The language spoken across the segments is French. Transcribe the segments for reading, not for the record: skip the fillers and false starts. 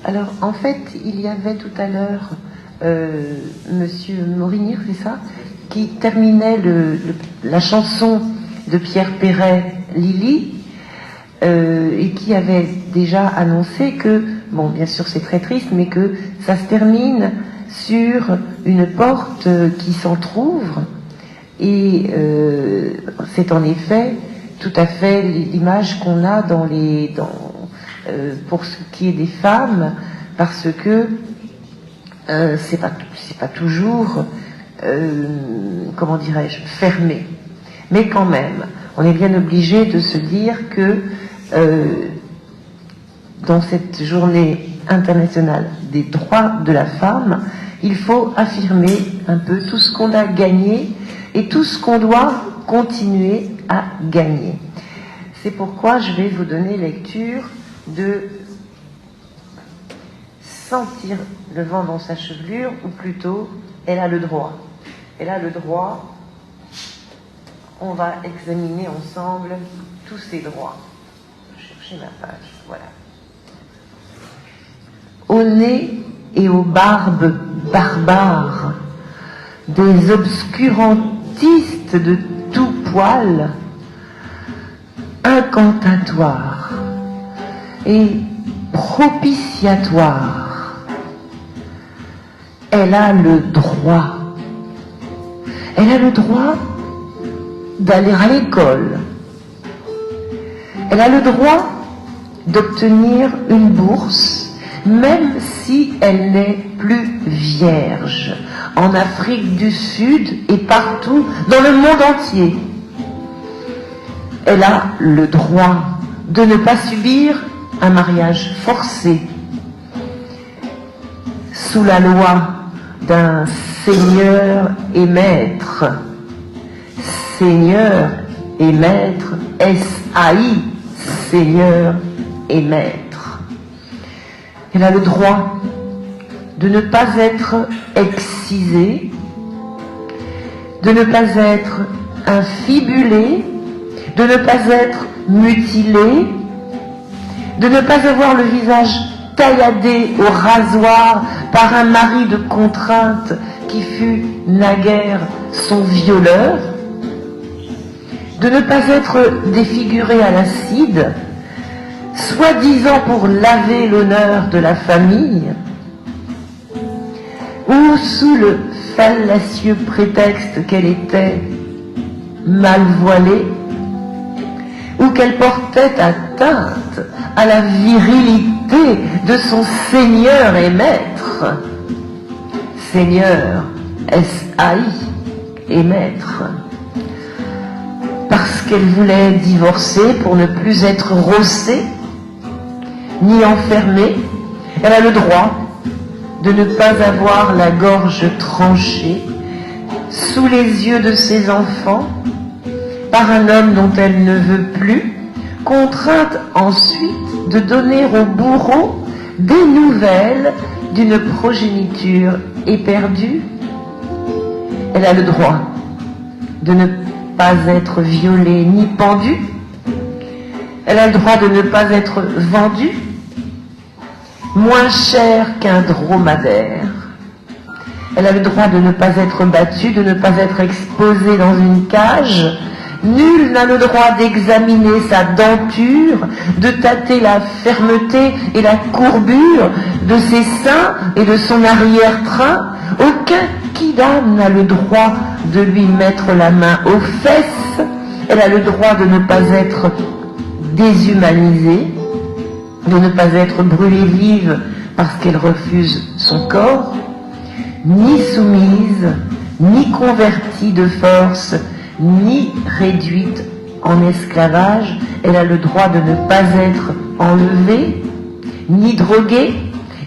Alors, en fait, il y avait tout à l'heure Monsieur Morinir, c'est ça, qui terminait la chanson de Pierre Perret, Lily, et qui avait déjà annoncé que, bon, bien sûr c'est très triste, mais que ça se termine sur une porte qui s'entrouvre, et c'est en effet tout à fait l'image qu'on a pour ce qui est des femmes, parce que c'est pas toujours, comment dirais-je, fermé. Mais quand même, on est bien obligé de se dire que dans cette journée internationale des droits de la femme, il faut affirmer un peu tout ce qu'on a gagné et tout ce qu'on doit continuer à gagner. C'est pourquoi je vais vous donner lecture de Sentir le vent dans sa chevelure, ou plutôt, elle a le droit. Elle a le droit. On va examiner ensemble tous ces droits. Je vais chercher ma page, voilà. Au nez et aux barbes barbares, des obscurantistes de tout poil, incantatoires et propitiatoires, elle a le droit. Elle a le droit d'aller à l'école. Elle a le droit d'obtenir une bourse, même si elle n'est plus vierge, en Afrique du Sud et partout dans le monde entier. Elle a le droit de ne pas subir un mariage forcé sous la loi d'un seigneur et maître. Seigneur et maître, S-A-I, seigneur et maître. Elle a le droit de ne pas être excisée, de ne pas être infibulée, de ne pas être mutilée, de ne pas avoir le visage tailladé au rasoir par un mari de contrainte qui fut naguère son violeur, de ne pas être défiguré à l'acide, soi-disant pour laver l'honneur de la famille, ou sous le fallacieux prétexte qu'elle était mal voilée, ou qu'elle portait atteinte à la virilité de son seigneur et maître. Seigneur, S-A-I, et maître. Parce qu'elle voulait divorcer pour ne plus être rossée, ni enfermée, elle a le droit de ne pas avoir la gorge tranchée sous les yeux de ses enfants par un homme dont elle ne veut plus, contrainte ensuite de donner au bourreau des nouvelles d'une progéniture éperdue. Elle a le droit de ne pas être violée ni pendue. Elle a le droit de ne pas être vendue moins cher qu'un dromadaire. Elle a le droit de ne pas être battue, de ne pas être exposée dans une cage. Nul n'a le droit d'examiner sa denture, de tâter la fermeté et la courbure de ses seins et de son arrière-train. Aucun quidam n'a le droit de lui mettre la main aux fesses. Elle a le droit de ne pas être déshumanisée, de ne pas être brûlée vive parce qu'elle refuse son corps, ni soumise, ni convertie de force, ni réduite en esclavage. Elle a le droit de ne pas être enlevée, ni droguée,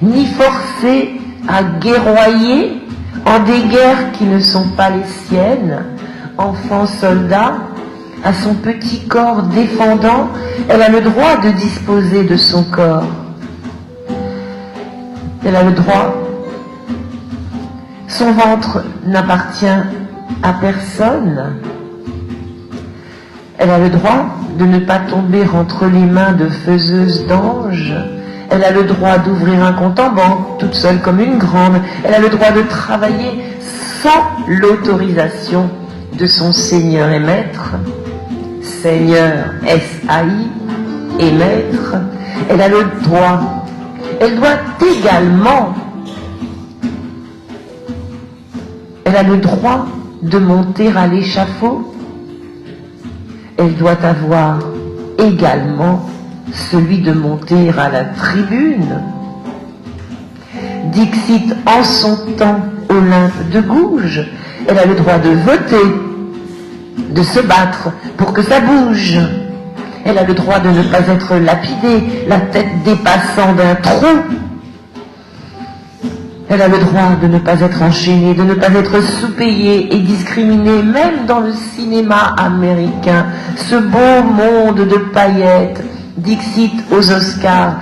ni forcée à guerroyer en des guerres qui ne sont pas les siennes. Enfant soldat, à son petit corps défendant, elle a le droit de disposer de son corps. Elle a le droit. Son ventre n'appartient à personne. Elle a le droit de ne pas tomber entre les mains de faiseuses d'anges, Elle a le droit d'ouvrir un compte en banque, toute seule comme une grande. Elle a le droit de travailler sans l'autorisation de son Seigneur et Maître. Seigneur, S-A-I, et Maître. Elle a le droit. Elle doit également. Elle a le droit de monter à l'échafaud. Elle doit avoir également celui de monter à la tribune. Dixit en son temps Olympe de Gouges, elle a le droit de voter, de se battre pour que ça bouge. Elle a le droit de ne pas être lapidée, la tête dépassant d'un trou. Elle a le droit de ne pas être enchaînée, de ne pas être sous-payée et discriminée, même dans le cinéma américain. Ce beau monde de paillettes, Dixit aux Oscars,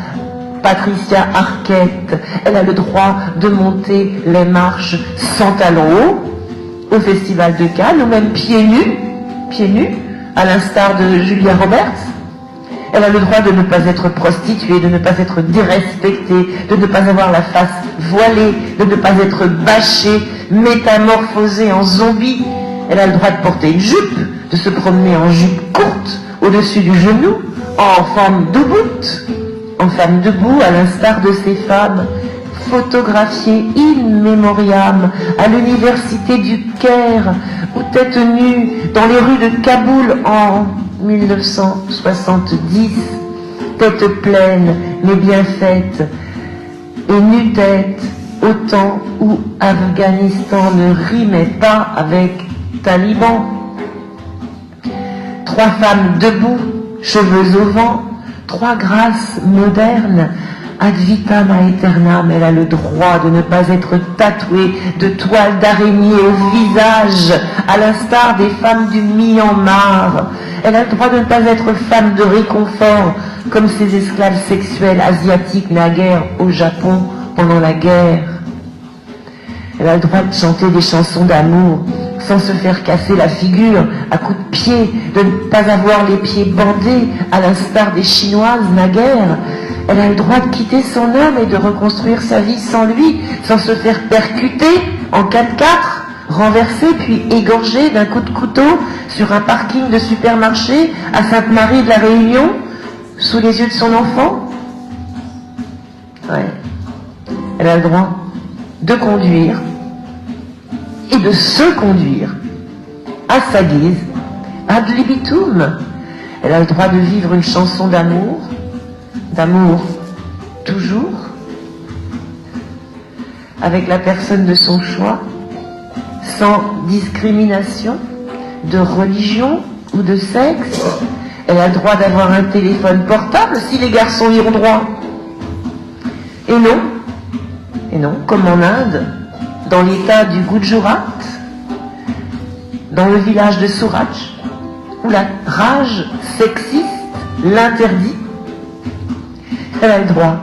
Patricia Arquette, elle a le droit de monter les marches sans talons hauts au Festival de Cannes, ou même pieds nus, à l'instar de Julia Roberts. Elle a le droit de ne pas être prostituée, de ne pas être dérespectée, de ne pas avoir la face voilée, de ne pas être bâchée, métamorphosée en zombie. Elle a le droit de porter une jupe, de se promener en jupe courte, au-dessus du genou, en femme debout, à l'instar de ces femmes photographiées in memoriam à l'université du Caire, ou tête nue dans les rues de Kaboul en 1970, tête pleine mais bien faite, et nu-tête au temps où Afghanistan ne rimait pas avec Taliban. 3 femmes debout, cheveux au vent, 3 grâces modernes, ad vitam aeternam. Elle a le droit de ne pas être tatouée de toiles d'araignée au visage, à l'instar des femmes du Myanmar. Elle a le droit de ne pas être femme de réconfort, comme ces esclaves sexuels asiatiques naguère au Japon pendant la guerre. Elle a le droit de chanter des chansons d'amour sans se faire casser la figure à coups de pied, de ne pas avoir les pieds bandés à l'instar des Chinoises naguère. Elle a le droit de quitter son homme et de reconstruire sa vie sans lui, sans se faire percuter en 4x4, renversée puis égorgée d'un coup de couteau sur un parking de supermarché à Sainte-Marie de la Réunion, sous les yeux de son enfant. Ouais. Elle a le droit de conduire et de se conduire à sa guise, ad libitum. Elle a le droit de vivre une chanson d'amour toujours, avec la personne de son choix, sans discrimination de religion ou de sexe. Elle a le droit d'avoir un téléphone portable si les garçons y ont droit. Et non, comme en Inde, dans l'état du Gujarat, dans le village de Suraj, où la rage sexiste l'interdit, elle a le droit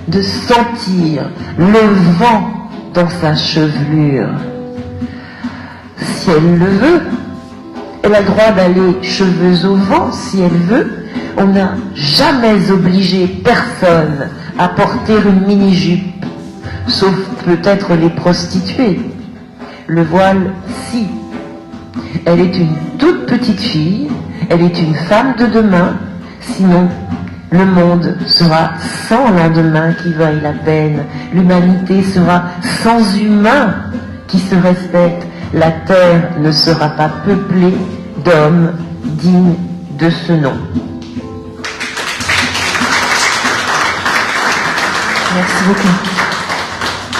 de sentir le vent dans sa chevelure. Si elle le veut, elle a le droit d'aller cheveux au vent si elle veut. On n'a jamais obligé personne à porter une mini-jupe, sauf peut-être les prostituées. Le voile, si. Elle est une toute petite fille, elle est une femme de demain, sinon le monde sera sans lendemain qui vaille la peine, l'humanité sera sans humains qui se respectent, la terre ne sera pas peuplée d'hommes dignes de ce nom. Merci beaucoup.